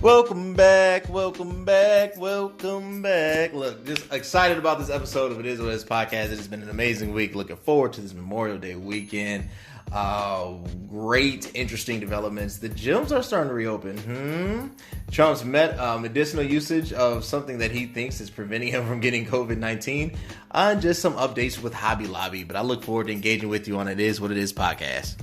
Welcome back. Look, just excited about this episode of It Is What It Is podcast. It has been an amazing week. Looking forward to this Memorial Day weekend. Great, interesting developments. The gyms are starting to reopen. Trump's medicinal usage of something that he thinks is preventing him from getting COVID-19. And just some updates with Hobby Lobby. But I look forward to engaging with you on It Is What It Is podcast.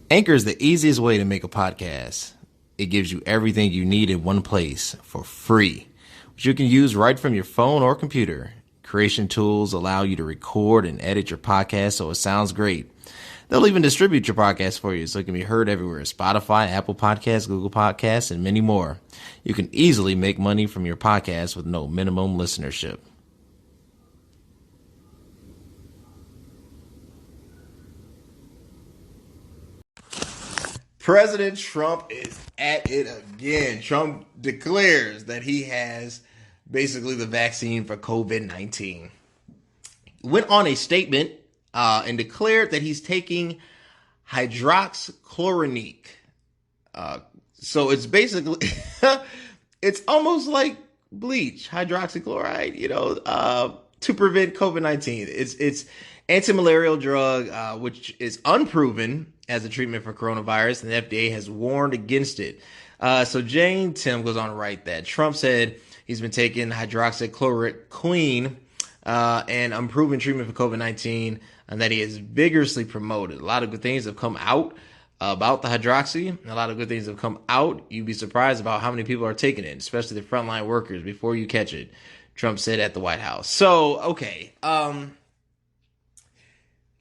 Anchor is the easiest way to make a podcast. It gives you everything you need in one place for free, which you can use right from your phone or computer. Creation tools allow you to record and edit your podcast so it sounds great. They'll even distribute your podcast for you so it can be heard everywhere: Spotify, Apple Podcasts, Google Podcasts, and many more. You can easily make money from your podcast with no minimum listenership. President Trump is at it again. Trump declares that he has basically the vaccine for COVID-19. Went on a statement and declared that he's taking hydroxychloroquine. So it's basically, it's almost like bleach, hydroxychloride, to prevent COVID-19. It's anti-malarial drug, which is unproven as a treatment for coronavirus, and the FDA has warned against it. So Jane Tim goes on to write that Trump said he's been taking hydroxychloroquine, an unproven treatment for COVID-19, and that he has vigorously promoted. A lot of good things have come out about the hydroxy. A lot of good things have come out. You'd be surprised about how many people are taking it, especially the frontline workers, before you catch it, Trump said at the White House. So, okay.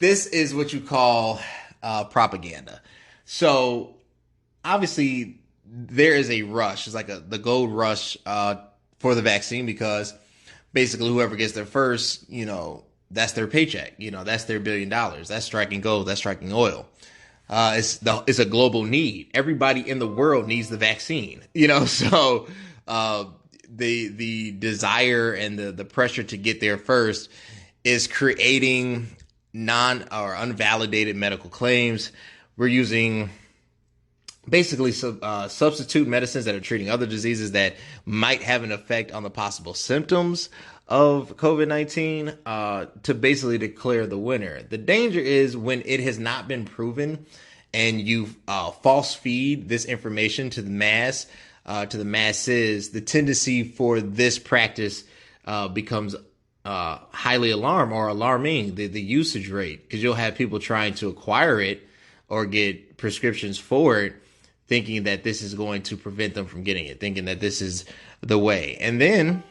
This is what you call propaganda. So obviously there is a rush. It's like the gold rush for the vaccine, because basically whoever gets there first, that's their paycheck. That's their $1 billion. That's striking gold. That's striking oil. It's a global need. Everybody in the world needs the vaccine. So the desire and the pressure to get there first is creating unvalidated medical claims. We're using basically substitute medicines that are treating other diseases that might have an effect on the possible symptoms of COVID-19 to basically declare the winner. The danger is when it has not been proven and you false feed this information to the masses, the tendency for this practice becomes highly alarming, the usage rate, because you'll have people trying to acquire it or get prescriptions for it, thinking that this is going to prevent them from getting it, thinking that this is the way. And then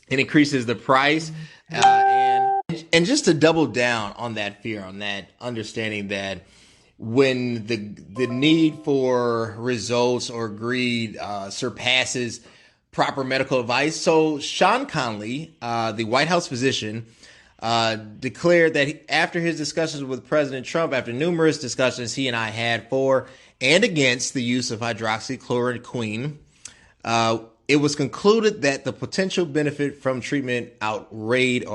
it increases the price. And just to double down on that fear, on that understanding that when the need for results or greed surpasses proper medical advice. So Sean Conley, the White House physician, declared that after his discussions with President Trump, after numerous discussions he and I had for and against the use of hydroxychloroquine, it was concluded that the potential benefit from treatment outweighed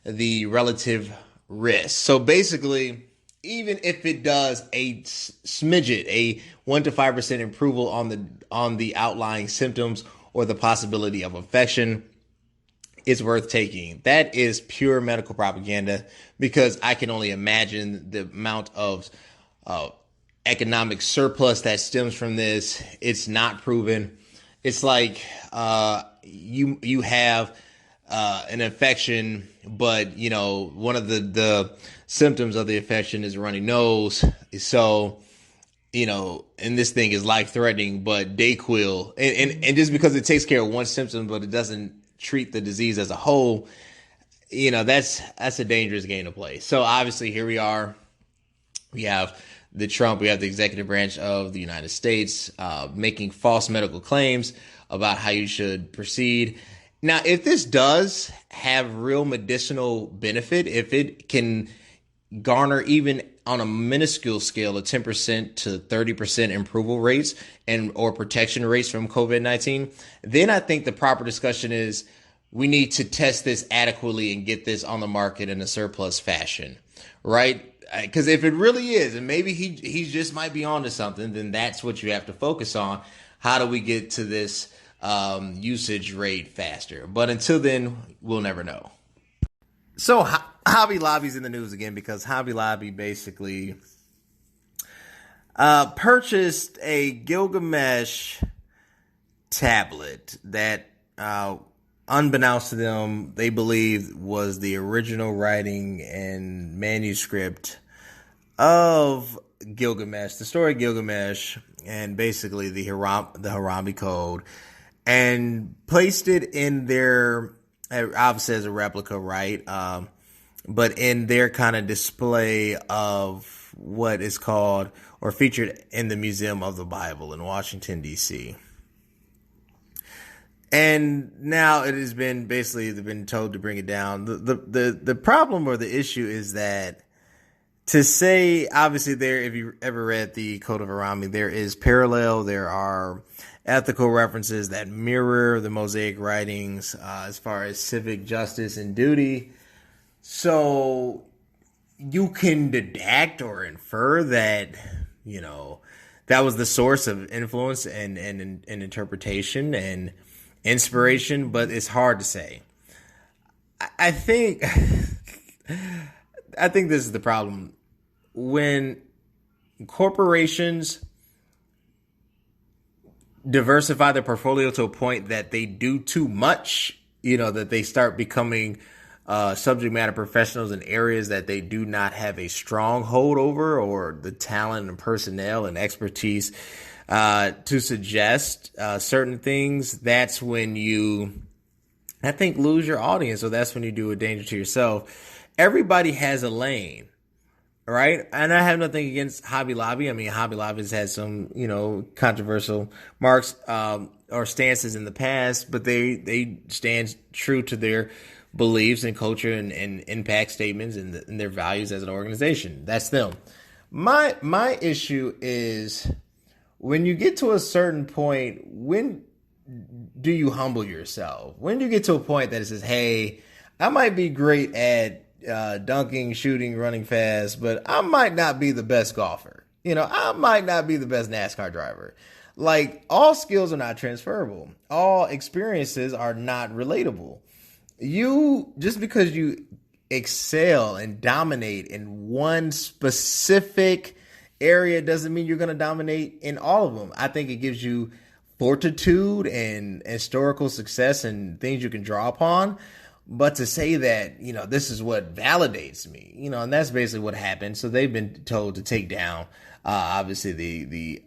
the relative risk. So basically, even if it does a smidget, a 1 to 5% improvement on the outlying symptoms or the possibility of infection, it's worth taking. That is pure medical propaganda, because I can only imagine the amount of economic surplus that stems from this. It's not proven. It's like you have an infection, but one of the symptoms of the infection is a runny nose. So and this thing is life threatening, but Dayquil, and just because it takes care of one symptom, but it doesn't treat the disease as a whole, that's a dangerous game to play. So obviously here we are. We have the executive branch of the United States making false medical claims about how you should proceed. Now, if this does have real medicinal benefit, if it can garner even on a minuscule scale a 10% to 30% approval rates or protection rates from COVID-19, then I think the proper discussion is we need to test this adequately and get this on the market in a surplus fashion, right? because if it really is, and maybe he just might be onto something, then that's what you have to focus on. How do we get to this usage rate faster? But until then, we'll never know. So Hobby Lobby's in the news again because Hobby Lobby basically purchased a Gilgamesh tablet that, unbeknownst to them, they believed was the original writing and manuscript of Gilgamesh, the story of Gilgamesh, and basically the Hammurabi Code, and placed it in their, obviously as a replica, right? But in their kind of display of what is called or featured in the Museum of the Bible in Washington, D.C. And now it has been basically they've been told to bring it down. The problem or the issue is that to say, obviously there, if you ever read the Code of Hammurabi, there is parallel. There are ethical references that mirror the Mosaic writings as far as civic justice and duty. So you can deduct or infer that, you know, that was the source of influence and interpretation and inspiration, but it's hard to say. I think this is the problem. When corporations diversify their portfolio to a point that they do too much, you know, that they start becoming subject matter professionals in areas that they do not have a strong hold over or the talent and personnel and expertise to suggest certain things, that's when you, I think, lose your audience. So that's when you do a danger to yourself. Everybody has a lane, right? And I have nothing against Hobby Lobby. I mean, Hobby Lobby has had some, you know, controversial marks or stances in the past, but they stand true to their beliefs and culture and impact statements and their values as an organization. That's them. My issue is, when you get to a certain point, when do you humble yourself? When do you get to a point that it says, hey, I might be great at dunking, shooting, running fast, but I might not be the best golfer. You know, I might not be the best NASCAR driver. Like, all skills are not transferable. All experiences are not relatable. Just because you excel and dominate in one specific area doesn't mean you're going to dominate in all of them. I think it gives you fortitude and historical success and things you can draw upon. But to say that, you know, this is what validates me, you know, and that's basically what happened. So they've been told to take down, obviously, the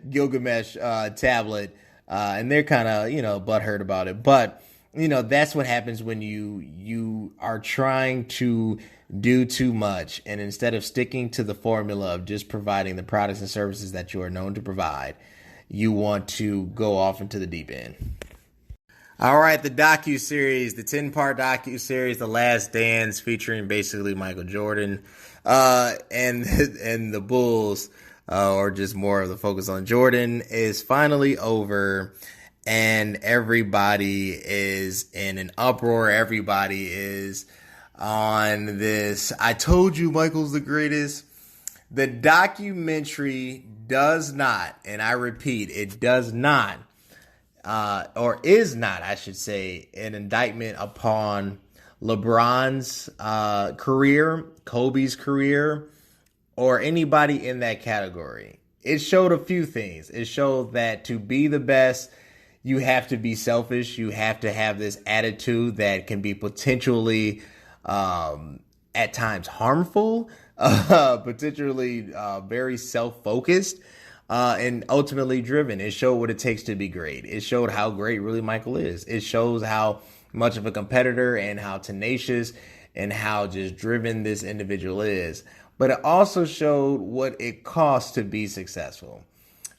Gilgamesh tablet, and they're kind of, you know, butthurt about it. But, you know, that's what happens when you are trying to do too much, and instead of sticking to the formula of just providing the products and services that you are known to provide, you want to go off into the deep end. All right, the Docuseries, the 10-part Docuseries, The Last Dance, featuring basically Michael Jordan and the Bulls, or just more of the focus on Jordan, is finally over. And everybody is in an uproar. Everybody is on this, I told you Michael's the greatest. The documentary does not, and I repeat, it does not, or is not, I should say, an indictment upon LeBron's career, Kobe's career, or anybody in that category. It showed a few things. It showed that to be the best, you have to be selfish. You have to have this attitude that can be potentially at times harmful, potentially very self-focused, and ultimately driven. It showed what it takes to be great. It showed how great really Michael is. It shows how much of a competitor and how tenacious and how just driven this individual is. But it also showed what it costs to be successful,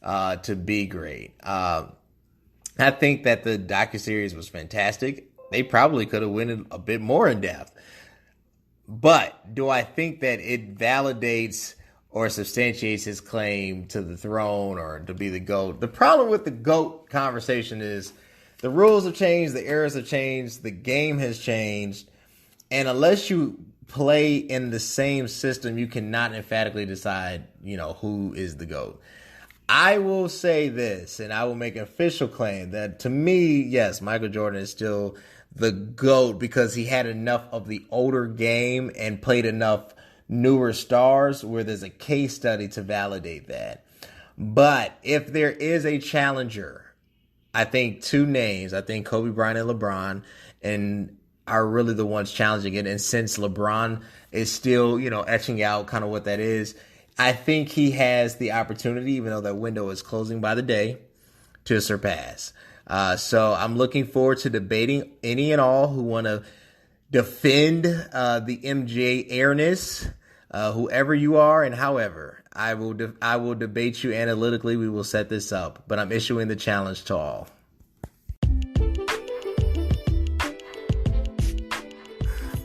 to be great. I think that the docuseries was fantastic. They probably could have went a bit more in depth. But do I think that it validates or substantiates his claim to the throne or to be the GOAT? The problem with the GOAT conversation is the rules have changed, the eras have changed, the game has changed. And unless you play in the same system, you cannot emphatically decide, who is the GOAT. I will say this, and I will make an official claim that to me, yes, Michael Jordan is still the GOAT because he had enough of the older game and played enough newer stars where there's a case study to validate that. But if there is a challenger, I think two names, I think Kobe Bryant and LeBron, and are really the ones challenging it. And since LeBron is still, etching out kind of what that is, I think he has the opportunity, even though that window is closing by the day, to surpass. So I'm looking forward to debating any and all who want to defend the MJ airness, whoever you are and however. I will debate you analytically. We will set this up, but I'm issuing the challenge to all.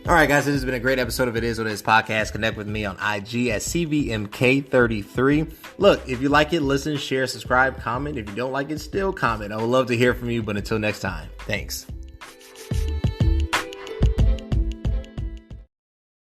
All right, guys, this has been a great episode of It Is What It Is podcast. Connect with me on IG at CVMK33. Look, if you like it, listen, share, subscribe, comment. If you don't like it, still comment. I would love to hear from you, but until next time, thanks.